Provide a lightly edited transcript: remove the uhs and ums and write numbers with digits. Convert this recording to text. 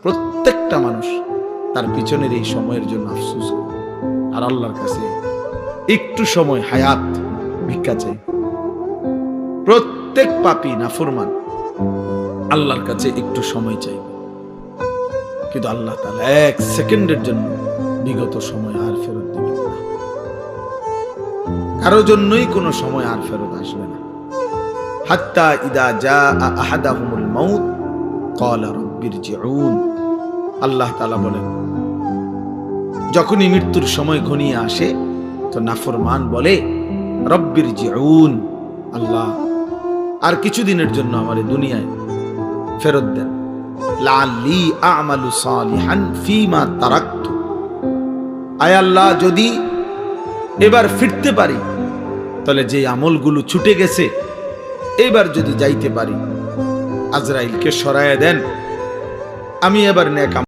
প্রত্যেকটা মানুষ তার পিছনের এই সময়ের জন্য আফসোস করে আর আল্লাহর কাছে একটু সময় হায়াত ভিক্ষা চাই। প্রত্যেক পাপী নাফরমান আল্লাহর কাছে একটু সময় চাই, কিন্তু আল্লাহ তাআলা এক সেকেন্ডের জন্য বিগত সময় আর ফেরত দিবেন না। কারো জন্যই কোনো সময় আর ফেরত আসবে না। হাত্তা ইদা জাআ আহাদাহুমুল মাউত ক্বালা রাব্বিরজিউন। আল্লাহ তাআলা বলেন, যখনই মৃত্যুর সময় ঘনিয়ে আসে তো নাফরমান বলে রাব্বিরজিউন, আল্লাহ আর কিছুদিনের জন্য আমারে দুনিয়ায় ফেরত দেন, লাআল্লি আ'মালু সালিহান ফীমা তারাকতু। আয় আল্লাহ, যদি এবার ফিরতে পারি তাহলে যে আমলগুলো ছুটে গেছে এবার যদি যাইতে পারি, আজরাইলকে সরায়া দেন, আমি এবার নেক